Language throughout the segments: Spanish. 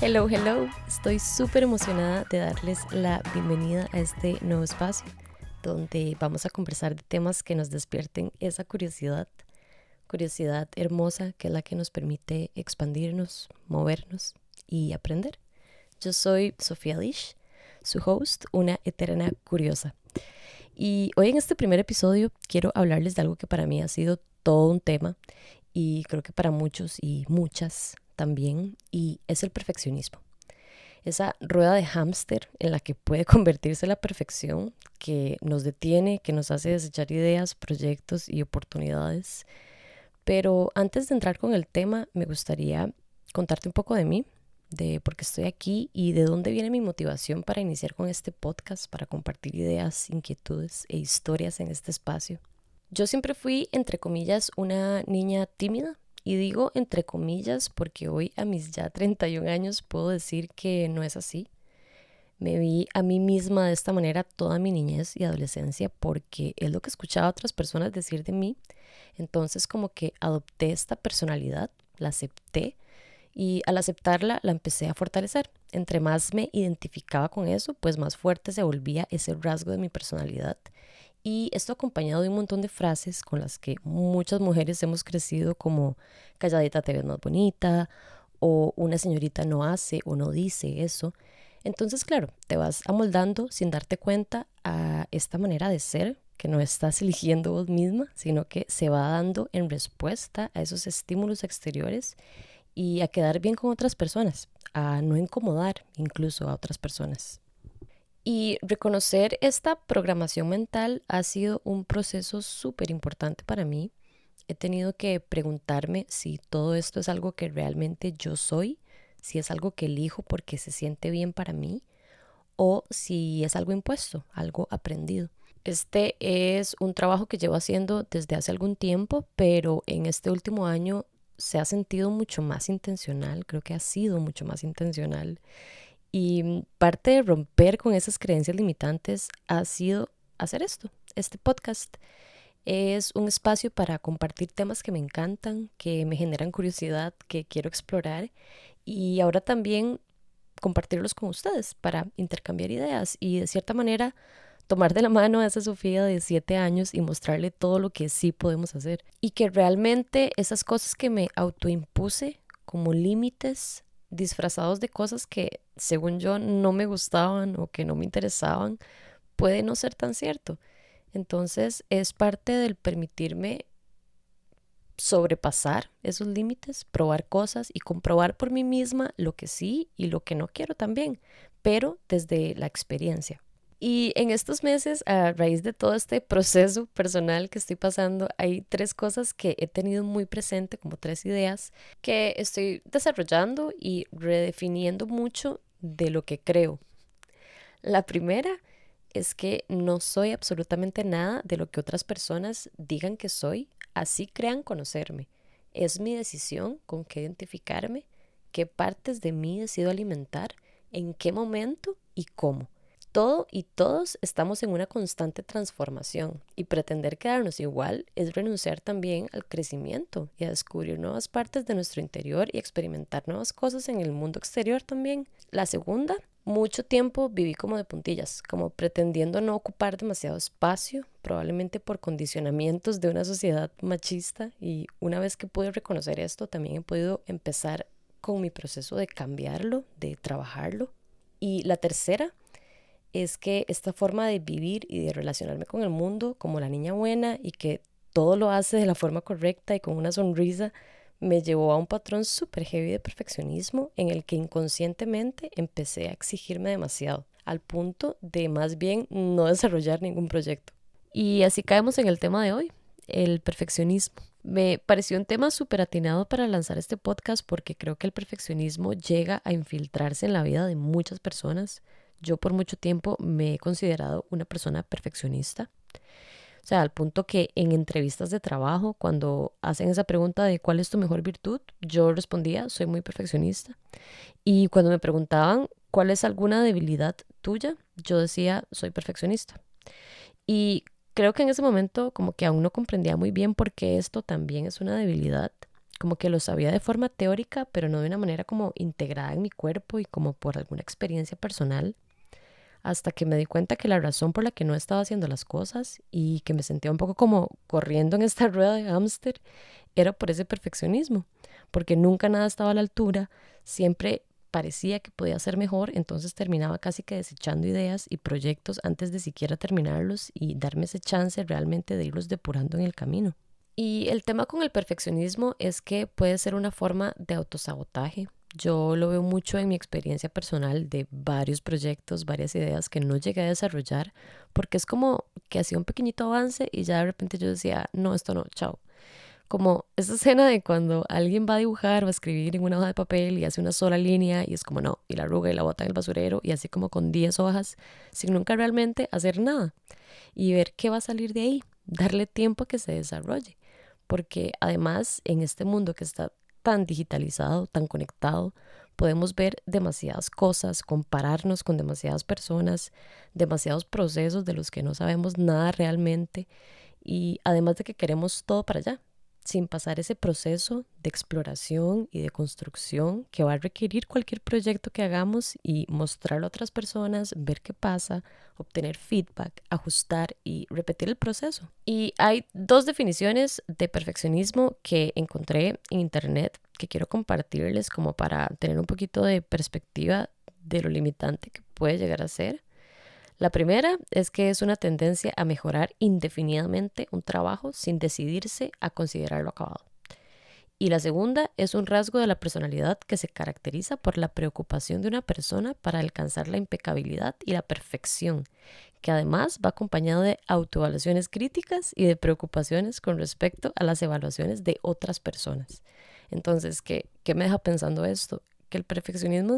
Hello, hello. Estoy súper emocionada de darles la bienvenida a este nuevo espacio donde vamos a conversar de temas que nos despierten esa curiosidad hermosa que es la que nos permite expandirnos, movernos y aprender. Yo soy Sofía Lish, su host, una eterna curiosa. Y hoy en este primer episodio quiero hablarles de algo que para mí ha sido todo un tema y creo que para muchos y muchas también, y es el perfeccionismo. Esa rueda de hámster en la que puede convertirse la perfección, que nos detiene, que nos hace desechar ideas, proyectos y oportunidades. Pero antes de entrar con el tema, me gustaría contarte un poco de mí, de por qué estoy aquí y de dónde viene mi motivación para iniciar con este podcast, para compartir ideas, inquietudes e historias en este espacio. Yo siempre fui, entre comillas, una niña tímida. Y digo entre comillas porque hoy a mis ya 31 años puedo decir que no es así. Me vi a mí misma de esta manera toda mi niñez y adolescencia porque es lo que escuchaba a otras personas decir de mí. Entonces como que adopté esta personalidad, la acepté y al aceptarla la empecé a fortalecer. Entre más me identificaba con eso, pues más fuerte se volvía ese rasgo de mi personalidad. Y esto acompañado de un montón de frases con las que muchas mujeres hemos crecido, como calladita te ves más bonita, o una señorita no hace o no dice eso. Entonces, claro, te vas amoldando sin darte cuenta a esta manera de ser que no estás eligiendo vos misma, sino que se va dando en respuesta a esos estímulos exteriores y a quedar bien con otras personas, a no incomodar incluso a otras personas. Y reconocer esta programación mental ha sido un proceso súper importante para mí. He tenido que preguntarme si todo esto es algo que realmente yo soy, si es algo que elijo porque se siente bien para mí o si es algo impuesto, algo aprendido. Este es un trabajo que llevo haciendo desde hace algún tiempo, pero en este último año se ha sentido mucho más intencional, creo que ha sido mucho más intencional. Y parte de romper con esas creencias limitantes ha sido hacer esto. Este podcast es un espacio para compartir temas que me encantan, que me generan curiosidad, que quiero explorar y ahora también compartirlos con ustedes para intercambiar ideas y de cierta manera tomar de la mano a esa Sofía de 7 años y mostrarle todo lo que sí podemos hacer. Y que realmente esas cosas que me autoimpuse como límites disfrazados de cosas que según yo no me gustaban o que no me interesaban, puede no ser tan cierto. Entonces es parte del permitirme sobrepasar esos límites, probar cosas y comprobar por mí misma lo que sí y lo que no quiero también, pero desde la experiencia. Y en estos meses, a raíz de todo este proceso personal que estoy pasando, hay 3 cosas que he tenido muy presente, como 3 ideas, que estoy desarrollando y redefiniendo mucho de lo que creo. La primera es que no soy absolutamente nada de lo que otras personas digan que soy, así crean conocerme. Es mi decisión con qué identificarme, qué partes de mí decido alimentar, en qué momento y cómo. Todo y todos estamos en una constante transformación y pretender quedarnos igual es renunciar también al crecimiento y a descubrir nuevas partes de nuestro interior y experimentar nuevas cosas en el mundo exterior también. La segunda, mucho tiempo viví como de puntillas, como pretendiendo no ocupar demasiado espacio, probablemente por condicionamientos de una sociedad machista, y una vez que pude reconocer esto, también he podido empezar con mi proceso de cambiarlo, de trabajarlo. Y la tercera es que esta forma de vivir y de relacionarme con el mundo como la niña buena y que todo lo hace de la forma correcta y con una sonrisa, me llevó a un patrón súper heavy de perfeccionismo en el que inconscientemente empecé a exigirme demasiado, al punto de más bien no desarrollar ningún proyecto. Y así caemos en el tema de hoy, el perfeccionismo. Me pareció un tema súper atinado para lanzar este podcast porque creo que el perfeccionismo llega a infiltrarse en la vida de muchas personas. Yo por mucho tiempo me he considerado una persona perfeccionista. O sea, al punto que en entrevistas de trabajo, cuando hacen esa pregunta de cuál es tu mejor virtud, yo respondía, soy muy perfeccionista. Y cuando me preguntaban cuál es alguna debilidad tuya, yo decía, soy perfeccionista. Y creo que en ese momento como que aún no comprendía muy bien por qué esto también es una debilidad. como que lo sabía de forma teórica, pero no de una manera como integrada en mi cuerpo y como por alguna experiencia personal, hasta que me di cuenta que la razón por la que no estaba haciendo las cosas y que me sentía un poco como corriendo en esta rueda de hámster era por ese perfeccionismo, porque nunca nada estaba a la altura, siempre parecía que podía ser mejor, entonces terminaba casi que desechando ideas y proyectos antes de siquiera terminarlos y darme ese chance realmente de irlos depurando en el camino. Y el tema con el perfeccionismo es que puede ser una forma de autosabotaje. Yo lo veo mucho en mi experiencia personal de varios proyectos, varias ideas que no llegué a desarrollar, porque es como que hacía un pequeñito avance y ya de repente yo decía, no, esto no, chao. Como esa escena de cuando alguien va a dibujar o a escribir en una hoja de papel y hace una sola línea y es como no, y la arruga y la bota en el basurero y así como con 10 hojas, sin nunca realmente hacer nada y ver qué va a salir de ahí, darle tiempo a que se desarrolle. Porque además en este mundo que está tan digitalizado, tan conectado, podemos ver demasiadas cosas, compararnos con demasiadas personas, demasiados procesos de los que no sabemos nada realmente y además de que queremos todo para allá, sin pasar ese proceso de exploración y de construcción que va a requerir cualquier proyecto que hagamos y mostrarlo a otras personas, ver qué pasa, obtener feedback, ajustar y repetir el proceso. Y hay dos definiciones de perfeccionismo que encontré en internet que quiero compartirles como para tener un poquito de perspectiva de lo limitante que puede llegar a ser. La primera es que es una tendencia a mejorar indefinidamente un trabajo sin decidirse a considerarlo acabado. Y la segunda es un rasgo de la personalidad que se caracteriza por la preocupación de una persona para alcanzar la impecabilidad y la perfección, que además va acompañado de autoevaluaciones críticas y de preocupaciones con respecto a las evaluaciones de otras personas. Entonces, ¿qué me deja pensando esto? Que el perfeccionismo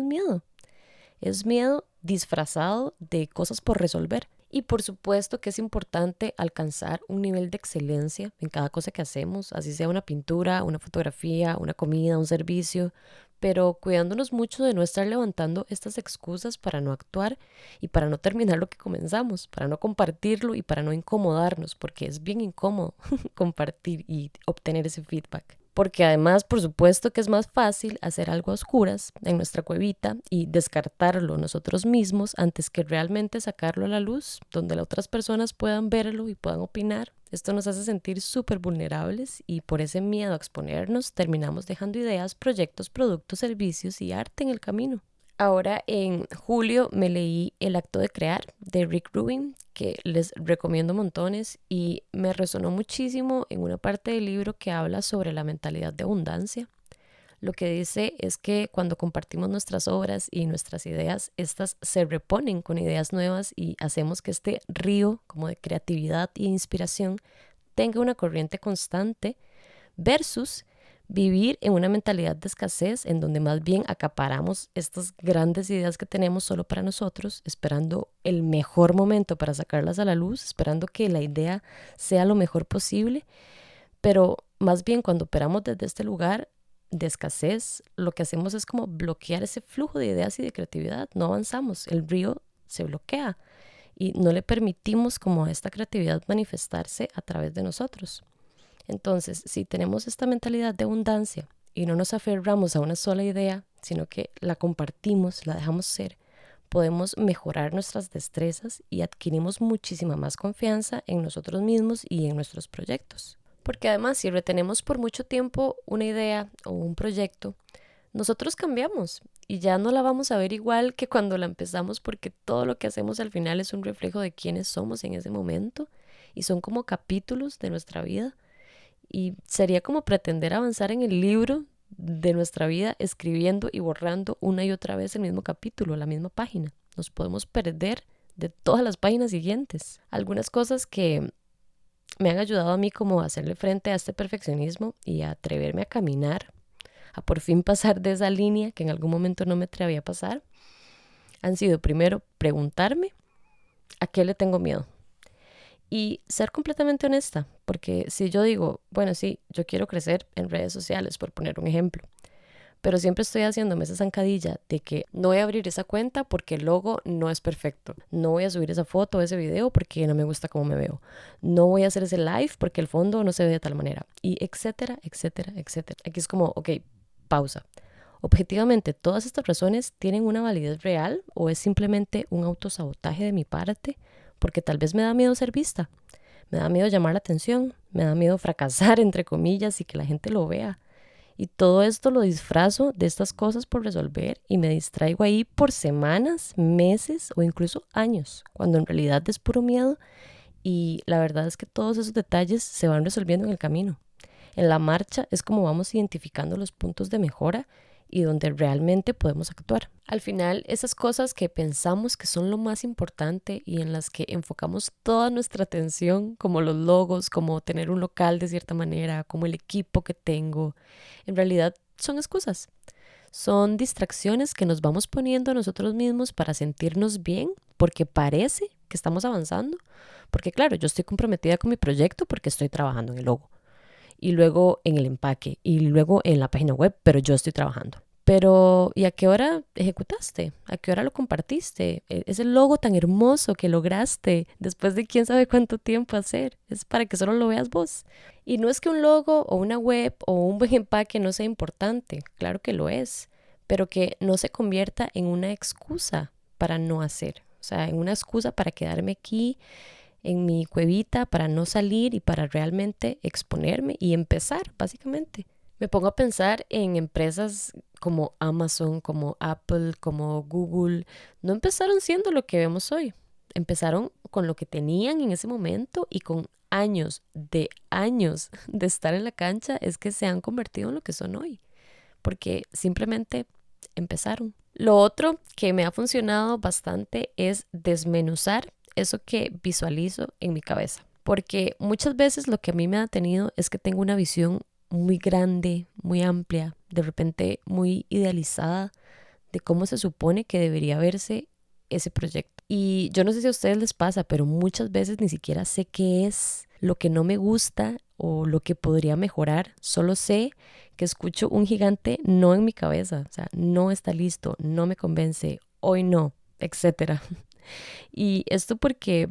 es miedo disfrazado de cosas por resolver. Y por supuesto que es importante alcanzar un nivel de excelencia en cada cosa que hacemos, así sea una pintura, una fotografía, una comida, un servicio, pero cuidándonos mucho de no estar levantando estas excusas para no actuar y para no terminar lo que comenzamos, para no compartirlo y para no incomodarnos, porque es bien incómodo compartir y obtener ese feedback. Porque además, por supuesto que es más fácil hacer algo a oscuras en nuestra cuevita y descartarlo nosotros mismos antes que realmente sacarlo a la luz, donde las otras personas puedan verlo y puedan opinar. Esto nos hace sentir súper vulnerables y por ese miedo a exponernos terminamos dejando ideas, proyectos, productos, servicios y arte en el camino. Ahora en julio me leí El acto de crear de Rick Rubin, que les recomiendo montones y me resonó muchísimo en una parte del libro que habla sobre la mentalidad de abundancia. Lo que dice es que cuando compartimos nuestras obras y nuestras ideas, estas se reponen con ideas nuevas y hacemos que este río como de creatividad e inspiración tenga una corriente constante versus vivir en una mentalidad de escasez en donde más bien acaparamos estas grandes ideas que tenemos solo para nosotros, esperando el mejor momento para sacarlas a la luz, esperando que la idea sea lo mejor posible, pero más bien cuando operamos desde este lugar de escasez, lo que hacemos es como bloquear ese flujo de ideas y de creatividad, no avanzamos, el río se bloquea y no le permitimos como a esta creatividad manifestarse a través de nosotros. Entonces, si tenemos esta mentalidad de abundancia y no nos aferramos a una sola idea, sino que la compartimos, la dejamos ser, podemos mejorar nuestras destrezas y adquirimos muchísima más confianza en nosotros mismos y en nuestros proyectos. Porque además, si retenemos por mucho tiempo una idea o un proyecto, nosotros cambiamos y ya no la vamos a ver igual que cuando la empezamos porque todo lo que hacemos al final es un reflejo de quiénes somos en ese momento y son como capítulos de nuestra vida. Y sería como pretender avanzar en el libro de nuestra vida escribiendo y borrando una y otra vez el mismo capítulo, la misma página. Nos podemos perder de todas las páginas siguientes. Algunas cosas que me han ayudado a mí como a hacerle frente a este perfeccionismo y a atreverme a caminar, a por fin pasar de esa línea que en algún momento no me atrevía a pasar, han sido primero preguntarme a qué le tengo miedo. Y ser completamente honesta, porque si yo digo, bueno, sí, yo quiero crecer en redes sociales, por poner un ejemplo, pero siempre estoy haciéndome esa zancadilla de que no voy a abrir esa cuenta porque el logo no es perfecto. No voy a subir esa foto o ese video porque no me gusta cómo me veo. No voy a hacer ese live porque el fondo no se ve de tal manera. Y etcétera, etcétera, etcétera. Aquí es como, ok, pausa. Objetivamente, ¿todas estas razones tienen una validez real o es simplemente un autosabotaje de mi parte? Porque tal vez me da miedo ser vista, me da miedo llamar la atención, me da miedo fracasar, entre comillas, y que la gente lo vea. Y todo esto lo disfrazo de estas cosas por resolver y me distraigo ahí por semanas, meses o incluso años, cuando en realidad es puro miedo y la verdad es que todos esos detalles se van resolviendo en el camino. En la marcha es como vamos identificando los puntos de mejora y donde realmente podemos actuar. Al final, esas cosas que pensamos que son lo más importante y en las que enfocamos toda nuestra atención, como los logos, como tener un local de cierta manera, como el equipo que tengo, en realidad son excusas. Son distracciones que nos vamos poniendo a nosotros mismos para sentirnos bien, porque parece que estamos avanzando. Porque claro, yo estoy comprometida con mi proyecto porque estoy trabajando en el logo y luego en el empaque y luego en la página web, pero yo estoy trabajando. Pero, ¿y a qué hora ejecutaste? ¿A qué hora lo compartiste? Ese logo tan hermoso que lograste después de quién sabe cuánto tiempo hacer. Es para que solo lo veas vos. Y no es que un logo o una web o un buen empaque no sea importante. Claro que lo es. Pero que no se convierta en una excusa para no hacer. O sea, en una excusa para quedarme aquí en mi cuevita, para no salir y para realmente exponerme y empezar, básicamente. Me pongo a pensar en empresas como Amazon, como Apple, como Google. No empezaron siendo lo que vemos hoy. Empezaron con lo que tenían en ese momento y con años de estar en la cancha es que se han convertido en lo que son hoy. Porque simplemente empezaron. Lo otro que me ha funcionado bastante es desmenuzar eso que visualizo en mi cabeza. Porque muchas veces lo que a mí me ha tenido es que tengo una visión muy grande, muy amplia, de repente muy idealizada de cómo se supone que debería verse ese proyecto. Y yo no sé si a ustedes les pasa, pero muchas veces ni siquiera sé qué es lo que no me gusta o lo que podría mejorar. Solo sé que escucho un gigante no en mi cabeza, o sea, no está listo, no me convence, hoy no, etcétera. Y esto porque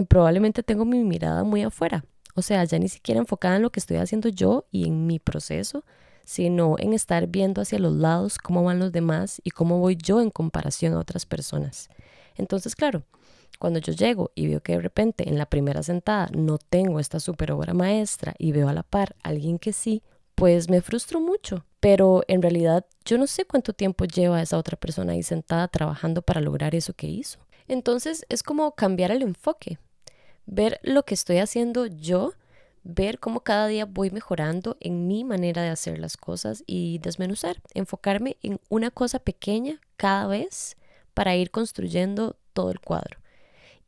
probablemente tengo mi mirada muy afuera. O sea, ya ni siquiera enfocada en lo que estoy haciendo yo y en mi proceso, sino en estar viendo hacia los lados cómo van los demás y cómo voy yo en comparación a otras personas. Entonces, claro, cuando yo llego y veo que de repente en la primera sentada no tengo esta super obra maestra y veo a la par a alguien que sí, pues me frustro mucho. Pero en realidad yo no sé cuánto tiempo lleva esa otra persona ahí sentada trabajando para lograr eso que hizo. Entonces es como cambiar el enfoque, ver lo que estoy haciendo yo, ver cómo cada día voy mejorando en mi manera de hacer las cosas y desmenuzar, enfocarme en una cosa pequeña cada vez para ir construyendo todo el cuadro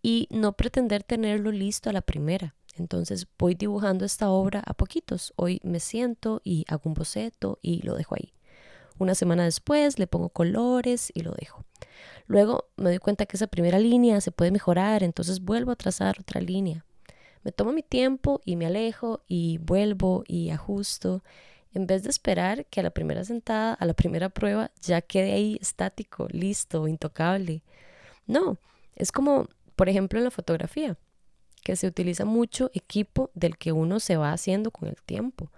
y no pretender tenerlo listo a la primera. Entonces voy dibujando esta obra a poquitos. Hoy me siento y hago un boceto y lo dejo ahí. Una semana después le pongo colores y lo dejo. Luego me doy cuenta que esa primera línea se puede mejorar, entonces vuelvo a trazar otra línea. Me tomo mi tiempo y me alejo y vuelvo y ajusto, en vez de esperar que a la primera sentada, a la primera prueba, ya quede ahí estático, listo, intocable. No, es como, por ejemplo, en la fotografía, que se utiliza mucho equipo del que uno se va haciendo con el tiempo.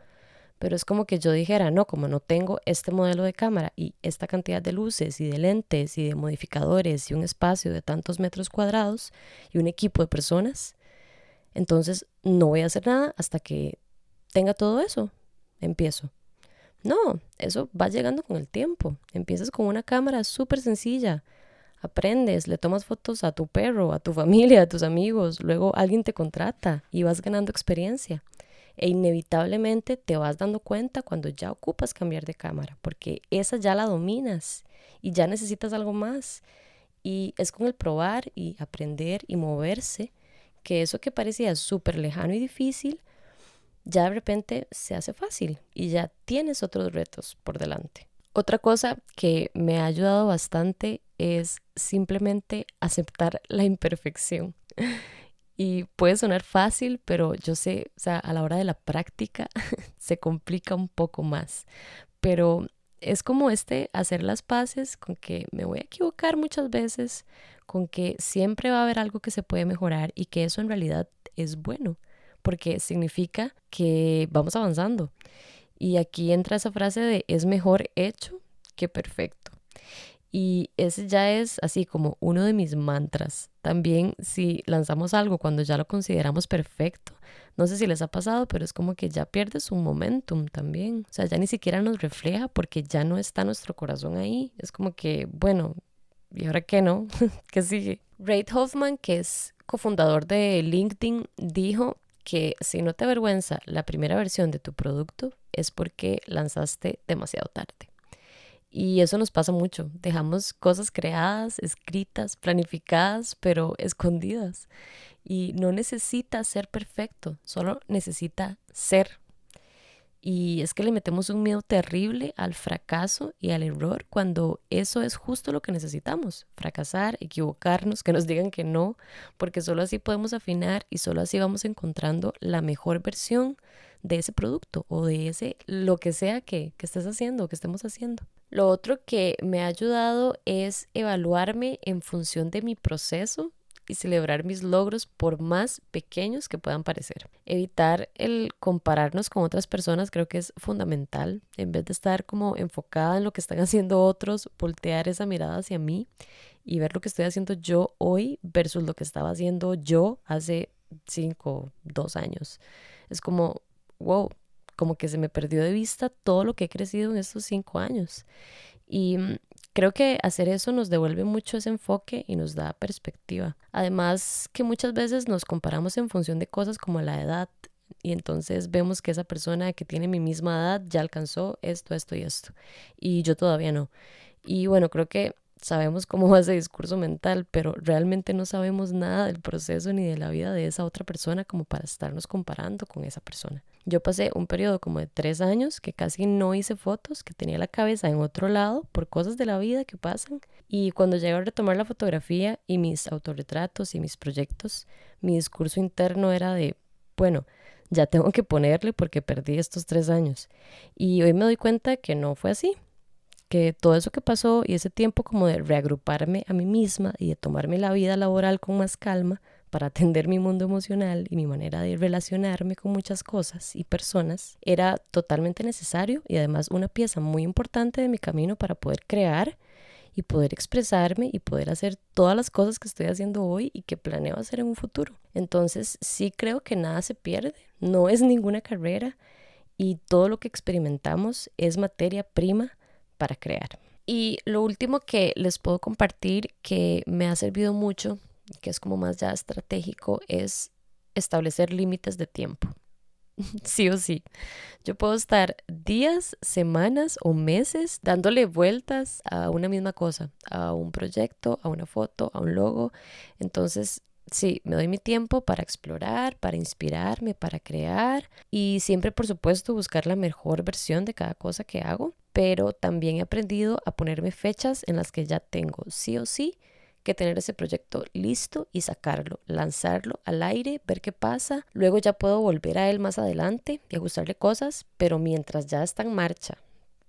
Pero es como que yo dijera, no, como no tengo este modelo de cámara y esta cantidad de luces y de lentes y de modificadores y un espacio de tantos metros cuadrados y un equipo de personas, entonces no voy a hacer nada hasta que tenga todo eso. Empiezo. No, eso va llegando con el tiempo. Empiezas con una cámara súper sencilla. Aprendes, le tomas fotos a tu perro, a tu familia, a tus amigos. Luego alguien te contrata y vas ganando experiencia. E inevitablemente te vas dando cuenta cuando ya ocupas cambiar de cámara, porque esa ya la dominas y ya necesitas algo más. Y es con el probar y aprender y moverse que eso que parecía súper lejano y difícil, ya de repente se hace fácil y ya tienes otros retos por delante. Otra cosa que me ha ayudado bastante es simplemente aceptar la imperfección. Y puede sonar fácil, pero yo sé, o sea, a la hora de la práctica se complica un poco más. Pero es como hacer las paces con que me voy a equivocar muchas veces, con que siempre va a haber algo que se puede mejorar y que eso en realidad es bueno, porque significa que vamos avanzando. Y aquí entra esa frase de es mejor hecho que perfecto. Y ese ya es así como uno de mis mantras. También si lanzamos algo cuando ya lo consideramos perfecto, no sé si les ha pasado, pero es como que ya pierde su momentum también. O sea, ya ni siquiera nos refleja porque ya no está nuestro corazón ahí. Es como que, bueno, ¿y ahora qué no? ¿Qué sigue? Reid Hoffman, que es cofundador de LinkedIn, dijo que si no te avergüenza la primera versión de tu producto es porque lanzaste demasiado tarde. Y eso nos pasa mucho. Dejamos cosas creadas, escritas, planificadas, pero escondidas. Y no necesita ser perfecto, solo necesita ser. Y es que le metemos un miedo terrible al fracaso y al error cuando eso es justo lo que necesitamos. Fracasar, equivocarnos, que nos digan que no, porque solo así podemos afinar y solo así vamos encontrando la mejor versión de ese producto o de ese lo que sea que estés haciendo o que estemos haciendo. Lo otro que me ha ayudado es evaluarme en función de mi proceso y celebrar mis logros por más pequeños que puedan parecer. Evitar el compararnos con otras personas creo que es fundamental. En vez de estar como enfocada en lo que están haciendo otros, voltear esa mirada hacia mí y ver lo que estoy haciendo yo hoy versus lo que estaba haciendo yo hace 2 años. Es como, wow, como que se me perdió de vista todo lo que he crecido en estos 5 años. Y creo que hacer eso nos devuelve mucho ese enfoque y nos da perspectiva. Además que muchas veces nos comparamos en función de cosas como la edad y entonces vemos que esa persona que tiene mi misma edad ya alcanzó esto, esto y esto y yo todavía no. Y bueno, creo que sabemos cómo va ese discurso mental, pero realmente no sabemos nada del proceso ni de la vida de esa otra persona como para estarnos comparando con esa persona. Yo pasé un periodo como de 3 años que casi no hice fotos, que tenía la cabeza en otro lado por cosas de la vida que pasan. Y cuando llegué a retomar la fotografía y mis autorretratos y mis proyectos, mi discurso interno era de, bueno, ya tengo que ponerle porque perdí estos 3 años. Y hoy me doy cuenta que no fue así, que todo eso que pasó y ese tiempo como de reagruparme a mí misma y de tomarme la vida laboral con más calma para atender mi mundo emocional y mi manera de relacionarme con muchas cosas y personas era totalmente necesario y además una pieza muy importante de mi camino para poder crear y poder expresarme y poder hacer todas las cosas que estoy haciendo hoy y que planeo hacer en un futuro. Entonces sí creo que nada se pierde, no es ninguna carrera y todo lo que experimentamos es materia prima para crear. Y lo último que les puedo compartir que me ha servido mucho, que es como más ya estratégico, es establecer límites de tiempo. Sí o sí. Yo puedo estar días, semanas o meses dándole vueltas a una misma cosa, a un proyecto, a una foto, a un logo. Entonces, sí, me doy mi tiempo para explorar, para inspirarme, para crear y siempre, por supuesto, buscar la mejor versión de cada cosa que hago. Pero también he aprendido a ponerme fechas en las que ya tengo sí o sí que tener ese proyecto listo y sacarlo, lanzarlo al aire, ver qué pasa. Luego ya puedo volver a él más adelante y ajustarle cosas, pero mientras ya está en marcha.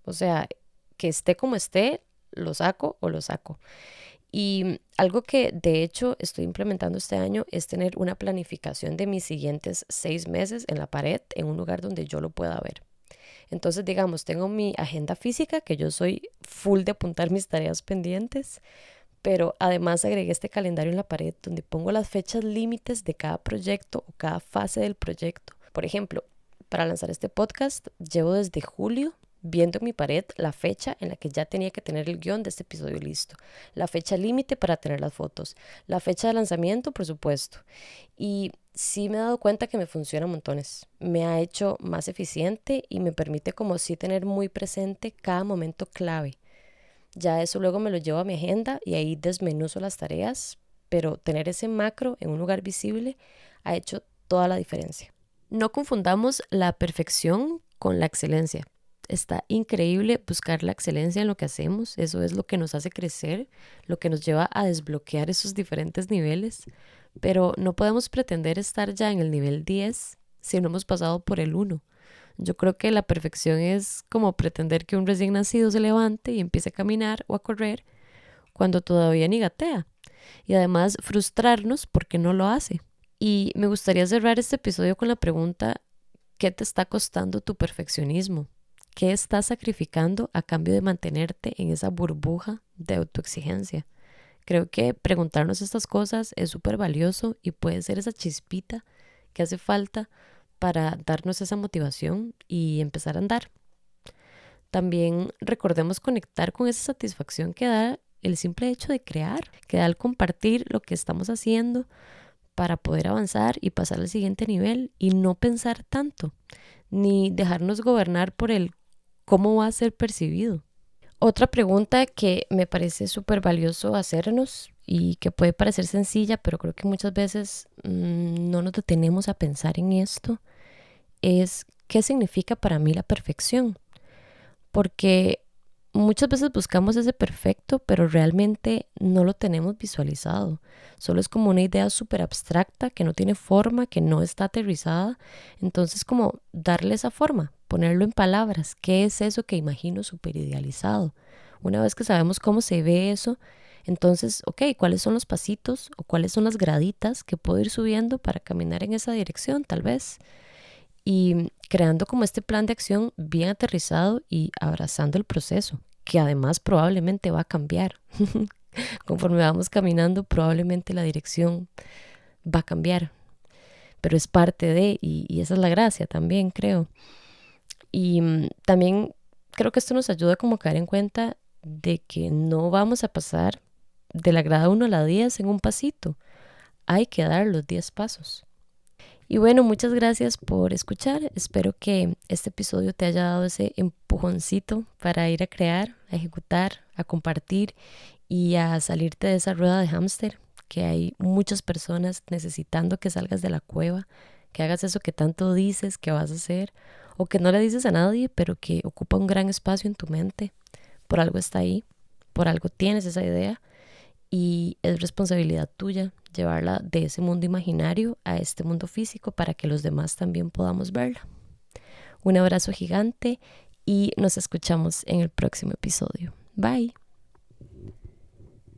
O sea, que esté como esté, lo saco o lo saco. Y algo que de hecho estoy implementando este año es tener una planificación de mis siguientes 6 meses en la pared, en un lugar donde yo lo pueda ver. Entonces, digamos, tengo mi agenda física, que yo soy full de apuntar mis tareas pendientes, pero además agregué este calendario en la pared donde pongo las fechas límites de cada proyecto o cada fase del proyecto. Por ejemplo, para lanzar este podcast, llevo desde julio viendo en mi pared la fecha en la que ya tenía que tener el guión de este episodio listo, la fecha límite para tener las fotos, la fecha de lanzamiento, por supuesto. Y sí me he dado cuenta que me funciona montones. Me ha hecho más eficiente y me permite como sí tener muy presente cada momento clave. Ya eso luego me lo llevo a mi agenda y ahí desmenuzo las tareas, pero tener ese macro en un lugar visible ha hecho toda la diferencia. No confundamos la perfección con la excelencia. Está increíble buscar la excelencia en lo que hacemos, eso es lo que nos hace crecer, lo que nos lleva a desbloquear esos diferentes niveles, pero no podemos pretender estar ya en el nivel 10 si no hemos pasado por el 1. Yo creo que la perfección es como pretender que un recién nacido se levante y empiece a caminar o a correr cuando todavía ni gatea. Y además frustrarnos porque no lo hace. Y me gustaría cerrar este episodio con la pregunta: ¿qué te está costando tu perfeccionismo? ¿Qué estás sacrificando a cambio de mantenerte en esa burbuja de autoexigencia? Creo que preguntarnos estas cosas es súper valioso y puede ser esa chispita que hace falta para darnos esa motivación y empezar a andar. También recordemos conectar con esa satisfacción que da el simple hecho de crear, que da el compartir lo que estamos haciendo para poder avanzar y pasar al siguiente nivel y no pensar tanto, ni dejarnos gobernar por el cómo va a ser percibido. Otra pregunta que me parece súper valioso hacernos y que puede parecer sencilla, pero creo que muchas veces no nos detenemos a pensar en esto, es: ¿qué significa para mí la perfección? Porque muchas veces buscamos ese perfecto, pero realmente no lo tenemos visualizado. Solo es como una idea súper abstracta que no tiene forma, que no está aterrizada. Entonces, como darle esa forma, ponerlo en palabras. ¿Qué es eso que imagino súper idealizado? Una vez que sabemos cómo se ve eso, entonces, ok, ¿cuáles son los pasitos o cuáles son las graditas que puedo ir subiendo para caminar en esa dirección, tal vez? Y creando como este plan de acción bien aterrizado y abrazando el proceso, que además probablemente va a cambiar. Conforme vamos caminando, probablemente la dirección va a cambiar, pero es parte de, y esa es la gracia también, creo. Y también creo que esto nos ayuda como a caer en cuenta de que no vamos a pasar de la grada 1 a la 10 en un pasito. Hay que dar los 10 pasos. Y bueno, muchas gracias por escuchar. Espero que este episodio te haya dado ese empujoncito para ir a crear, a ejecutar, a compartir y a salirte de esa rueda de hámster, que hay muchas personas necesitando que salgas de la cueva, que hagas eso que tanto dices que vas a hacer o que no le dices a nadie, pero que ocupa un gran espacio en tu mente. Por algo está ahí, por algo tienes esa idea y es responsabilidad tuya llevarla de ese mundo imaginario a este mundo físico para que los demás también podamos verla. Un abrazo gigante y nos escuchamos en el próximo episodio. Bye.